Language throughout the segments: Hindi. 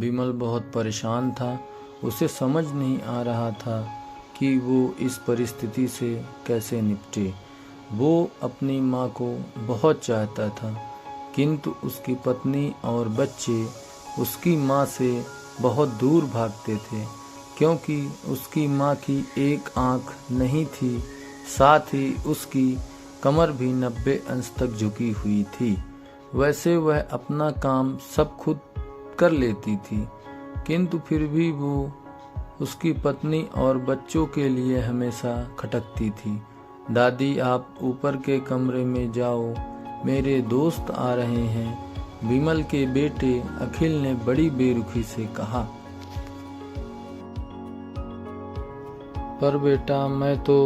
विमल बहुत परेशान था। उसे समझ नहीं आ रहा था कि वो इस परिस्थिति से कैसे निपटे। वो अपनी माँ को बहुत चाहता था, किंतु उसकी पत्नी और बच्चे उसकी माँ से बहुत दूर भागते थे, क्योंकि उसकी माँ की एक आँख नहीं थी, साथ ही उसकी कमर भी 90 अंश तक झुकी हुई थी। वैसे वह अपना काम सब खुद कर लेती थी, किंतु फिर भी वो उसकी पत्नी और बच्चों के लिए हमेशा खटकती थी। दादी, आप ऊपर के कमरे में जाओ, मेरे दोस्त आ रहे हैं, विमल के बेटे अखिल ने बड़ी बेरुखी से कहा। पर बेटा, मैं तो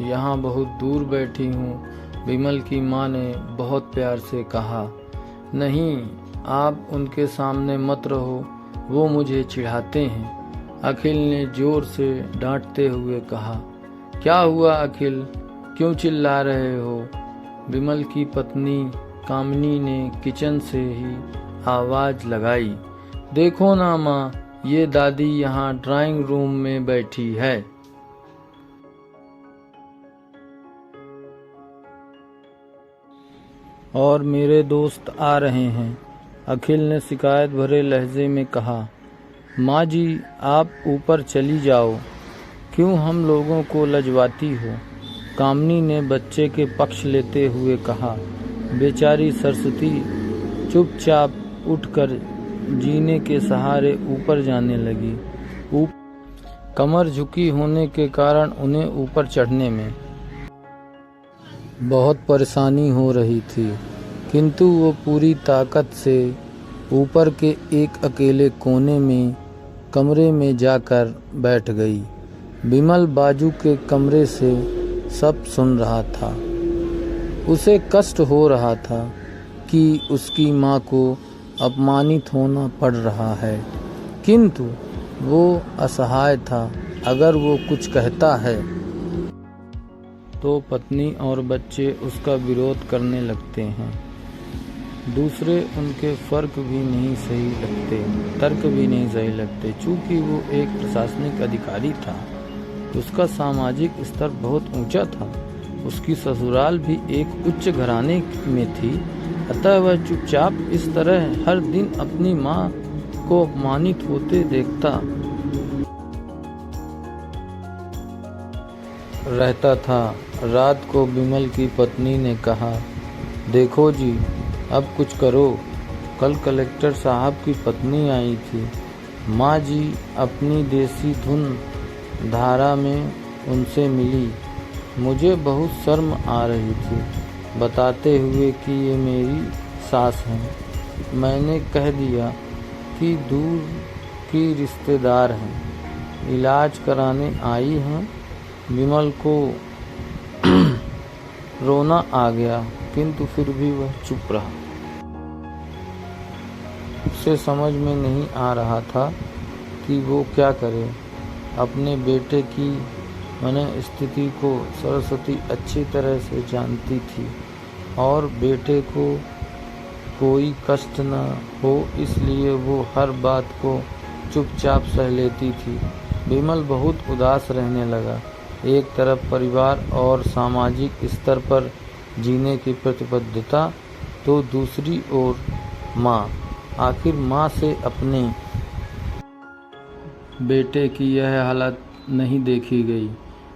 यहाँ बहुत दूर बैठी हूँ, विमल की माँ ने बहुत प्यार से कहा। नहीं, आप उनके सामने मत रहो, वो मुझे चिढ़ाते हैं, अखिल ने जोर से डांटते हुए कहा। क्या हुआ अखिल, क्यों चिल्ला रहे हो? विमल की पत्नी कामिनी ने किचन से ही आवाज लगाई। देखो ना माँ, ये दादी यहाँ ड्राइंग रूम में बैठी है। और मेरे दोस्त आ रहे हैं, अखिल ने शिकायत भरे लहजे में कहा। माँ जी, आप ऊपर चली जाओ, क्यों हम लोगों को लजवाती हो? कामिनी ने बच्चे के पक्ष लेते हुए कहा। बेचारी सरस्वती चुपचाप उठकर जीने के सहारे ऊपर जाने लगी। कमर झुकी होने के कारण उन्हें ऊपर चढ़ने में बहुत परेशानी हो रही थी, किंतु वो पूरी ताकत से ऊपर के एक अकेले कोने में कमरे में जाकर बैठ गई। विमल बाजू के कमरे से सब सुन रहा था। उसे कष्ट हो रहा था कि उसकी माँ को अपमानित होना पड़ रहा है, किंतु वो असहाय था। अगर वो कुछ कहता है तो पत्नी और बच्चे उसका विरोध करने लगते हैं। दूसरे उनके तर्क भी नहीं सही लगते। चूँकि वो एक प्रशासनिक अधिकारी था, उसका सामाजिक स्तर बहुत ऊंचा था। उसकी ससुराल भी एक उच्च घराने में थी, अतः वह चुपचाप इस तरह हर दिन अपनी माँ को अपमानित होते देखता रहता था। रात को विमल की पत्नी ने कहा, देखो जी, अब कुछ करो। कल कलेक्टर साहब की पत्नी आई थी। माँ जी अपनी देसी धुन धारा में उनसे मिली। मुझे बहुत शर्म आ रही थी, बताते हुए कि ये मेरी सास हैं। मैंने कह दिया कि दूर की रिश्तेदार हैं, इलाज कराने आई हैं। विमल को रोना आ गया, किंतु फिर भी वह चुप रहा। उसे समझ में नहीं आ रहा था कि वो क्या करे। अपने बेटे की मनस्थिति को सरस्वती अच्छी तरह से जानती थी और बेटे को कोई कष्ट न हो, इसलिए वो हर बात को चुपचाप सह लेती थी। विमल बहुत उदास रहने लगा। एक तरफ परिवार और सामाजिक स्तर पर जीने की प्रतिबद्धता, तो दूसरी ओर माँ। आखिर माँ से अपने बेटे की यह हालत नहीं देखी गई।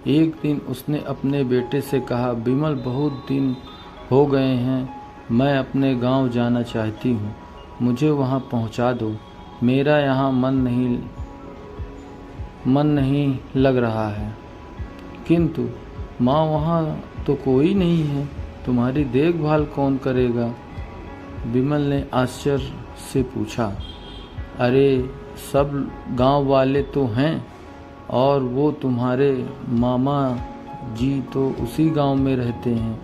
एक दिन उसने अपने बेटे से कहा, विमल, बहुत दिन हो गए हैं, मैं अपने गांव जाना चाहती हूँ, मुझे वहाँ पहुँचा दो। मेरा यहाँ मन नहीं लग रहा है। किंतु माँ, वहाँ तो कोई नहीं है, तुम्हारी देखभाल कौन करेगा? विमल ने आश्चर्य से पूछा। अरे, सब गांव वाले तो हैं, और वो तुम्हारे मामा जी तो उसी गांव में रहते हैं,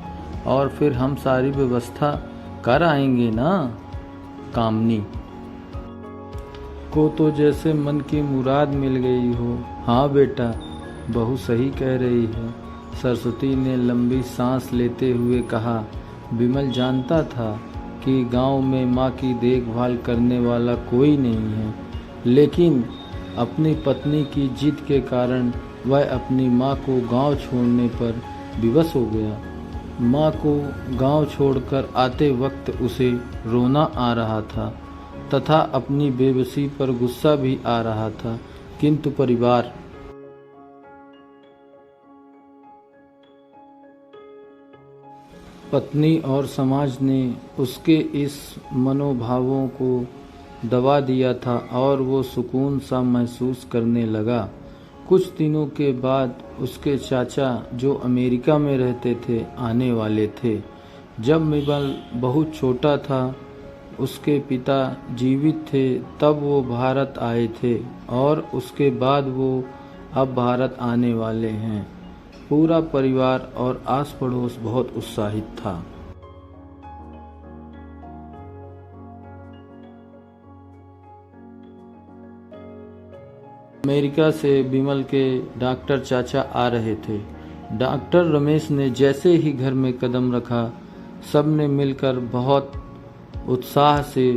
और फिर हम सारी व्यवस्था कर आएंगे ना। कामिनी को तो जैसे मन की मुराद मिल गई हो। हाँ बेटा, बहू सही कह रही है, सरस्वती ने लंबी सांस लेते हुए कहा। विमल जानता था कि गांव में माँ की देखभाल करने वाला कोई नहीं है, लेकिन अपनी पत्नी की जिद के कारण वह अपनी माँ को गांव छोड़ने पर विवश हो गया। माँ को गांव छोड़कर आते वक्त उसे रोना आ रहा था तथा अपनी बेबसी पर गुस्सा भी आ रहा था, किंतु परिवार पत्नी और समाज ने उसके इस मनोभावों को दबा दिया था और वो सुकून सा महसूस करने लगा। कुछ दिनों के बाद उसके चाचा जो अमेरिका में रहते थे आने वाले थे। जब विमल बहुत छोटा था, उसके पिता जीवित थे तब वो भारत आए थे और उसके बाद वो अब भारत आने वाले हैं। पूरा परिवार और आस पड़ोस बहुत उत्साहित था। अमेरिका से विमल के डॉक्टर चाचा आ रहे थे। डॉक्टर रमेश ने जैसे ही घर में कदम रखा, सबने मिलकर बहुत उत्साह से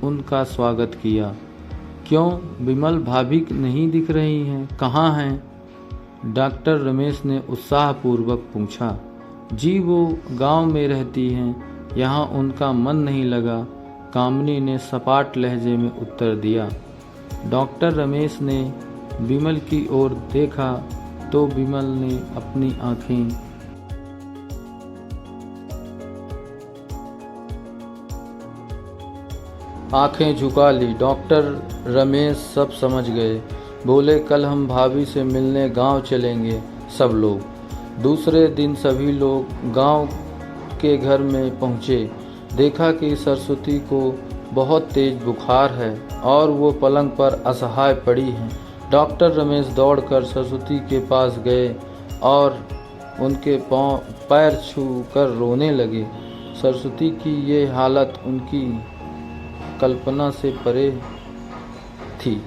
उनका स्वागत किया। क्यों विमल भाभी नहीं दिख रही हैं, कहाँ हैं? डॉक्टर रमेश ने उत्साहपूर्वक पूछा। जी वो गांव में रहती हैं, यहाँ उनका मन नहीं लगा, कामनी ने सपाट लहजे में उत्तर दिया। डॉक्टर रमेश ने विमल की ओर देखा तो विमल ने अपनी आंखें झुका ली। डॉक्टर रमेश सब समझ गए। बोले, कल हम भाभी से मिलने गांव चलेंगे सब लोग। दूसरे दिन सभी लोग गांव के घर में पहुंचे। देखा कि सरस्वती को बहुत तेज बुखार है और वो पलंग पर असहाय पड़ी हैं। डॉक्टर रमेश दौड़कर सरस्वती के पास गए और उनके पैर छू कर रोने लगे। सरस्वती की ये हालत उनकी कल्पना से परे थी।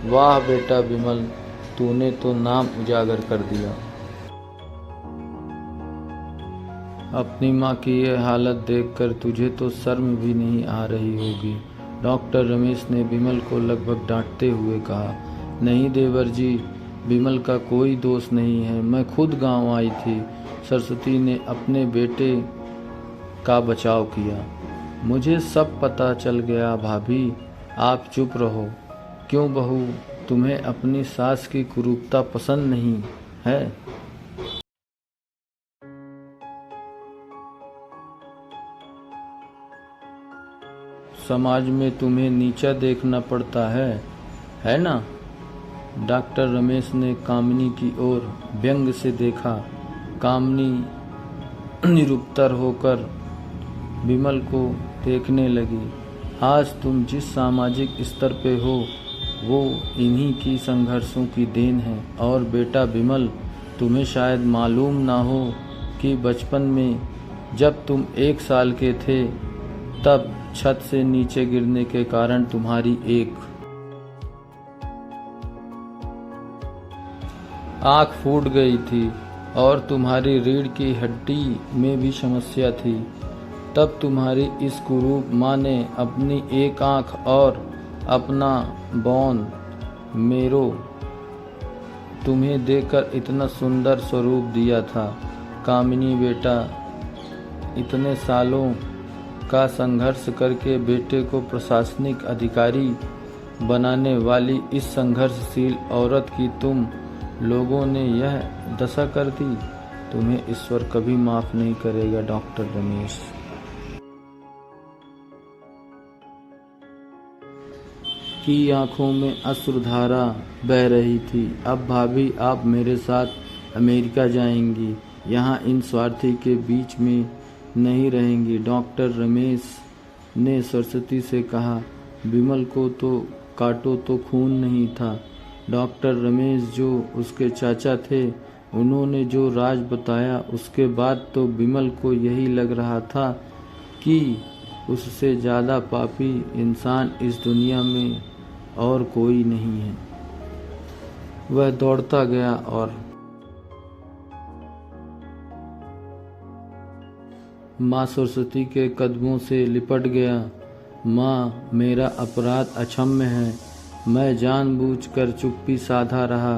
वाह बेटा विमल, तूने तो नाम उजागर कर दिया। अपनी माँ की ये हालत देखकर तुझे तो शर्म भी नहीं आ रही होगी। डॉक्टर रमेश ने विमल को लगभग डांटते हुए कहा। नहीं देवर जी, विमल का कोई दोष नहीं है, मैं खुद गांव आई थी। सरस्वती ने अपने बेटे का बचाव किया। मुझे सब पता चल गया भाभी, आप चुप रहो। क्यों बहू, तुम्हें अपनी सास की कुरूपता पसंद नहीं है? समाज में तुम्हें नीचा देखना पड़ता है ना? डॉक्टर रमेश ने कामिनी की ओर व्यंग से देखा। कामिनी निरुत्तर होकर विमल को देखने लगी। आज तुम जिस सामाजिक स्तर पे हो वो इन्हीं की संघर्षों की देन है। और बेटा विमल, तुम्हें शायद मालूम ना हो कि बचपन में जब तुम 1 साल के थे तब छत से नीचे गिरने के कारण तुम्हारी एक आँख फूट गई थी और तुम्हारी रीढ़ की हड्डी में भी समस्या थी। तब तुम्हारी इस कुरूप माँ ने अपनी एक आँख और अपना बौन मेरो तुम्हें देकर इतना सुंदर स्वरूप दिया था। कामिनी बेटा, इतने सालों का संघर्ष करके बेटे को प्रशासनिक अधिकारी बनाने वाली इस संघर्षशील औरत की तुम लोगों ने यह दशा कर दी। तुम्हें ईश्वर कभी माफ नहीं करेगा। डॉक्टर रमेश की आंखों में अश्रुधारा बह रही थी। अब भाभी, आप मेरे साथ अमेरिका जाएंगी, यहाँ इन स्वार्थी के बीच में नहीं रहेंगी। डॉक्टर रमेश ने सरस्वती से कहा। विमल को तो काटो तो खून नहीं था। डॉक्टर रमेश जो उसके चाचा थे, उन्होंने जो राज बताया उसके बाद तो विमल को यही लग रहा था कि उससे ज़्यादा पापी इंसान इस दुनिया में और कोई नहीं है। वह दौड़ता गया और माँ सरस्वती के कदमों से लिपट गया। माँ, मेरा अपराध अक्षम्य है। मैं जानबूझकर चुप्पी साधा रहा,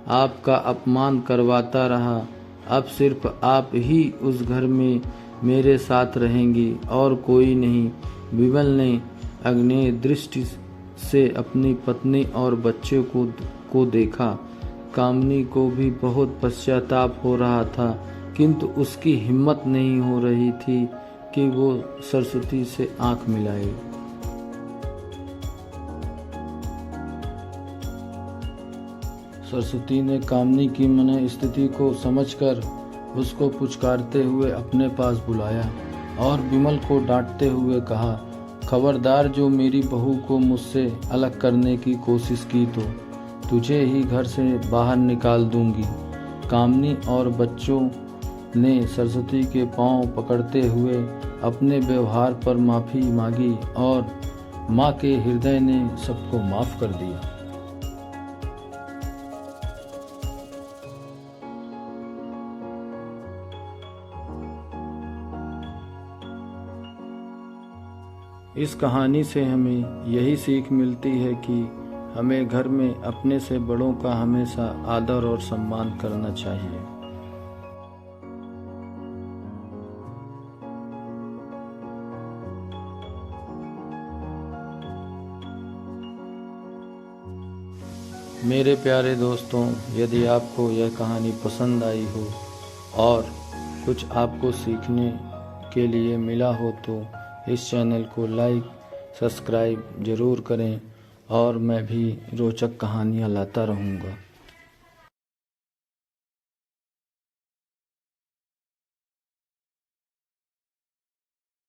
आपका अपमान करवाता रहा। अब सिर्फ आप ही उस घर में मेरे साथ रहेंगी और कोई नहीं। विमल ने अग्नेय दृष्टि से अपनी पत्नी और बच्चे को देखा। कामिनी को भी बहुत पश्चाताप हो रहा था, किंतु उसकी हिम्मत नहीं हो रही थी कि वो सरस्वती से आंख मिलाए। सरस्वती ने कामिनी की मन स्थिति को समझकर उसको पुचकारते हुए अपने पास बुलाया और विमल को डांटते हुए कहा, खबरदार, जो मेरी बहू को मुझसे अलग करने की कोशिश की तो तुझे ही घर से बाहर निकाल दूंगी। कामिनी और बच्चों ने सरस्वती के पांव पकड़ते हुए अपने व्यवहार पर माफ़ी मांगी और माँ के हृदय ने सबको माफ़ कर दिया। इस कहानी से हमें यही सीख मिलती है कि हमें घर में अपने से बड़ों का हमेशा आदर और सम्मान करना चाहिए। मेरे प्यारे दोस्तों, यदि आपको यह कहानी पसंद आई हो और कुछ आपको सीखने के लिए मिला हो तो इस चैनल को लाइक सब्सक्राइब ज़रूर करें और मैं भी रोचक कहानियाँ लाता रहूँगा।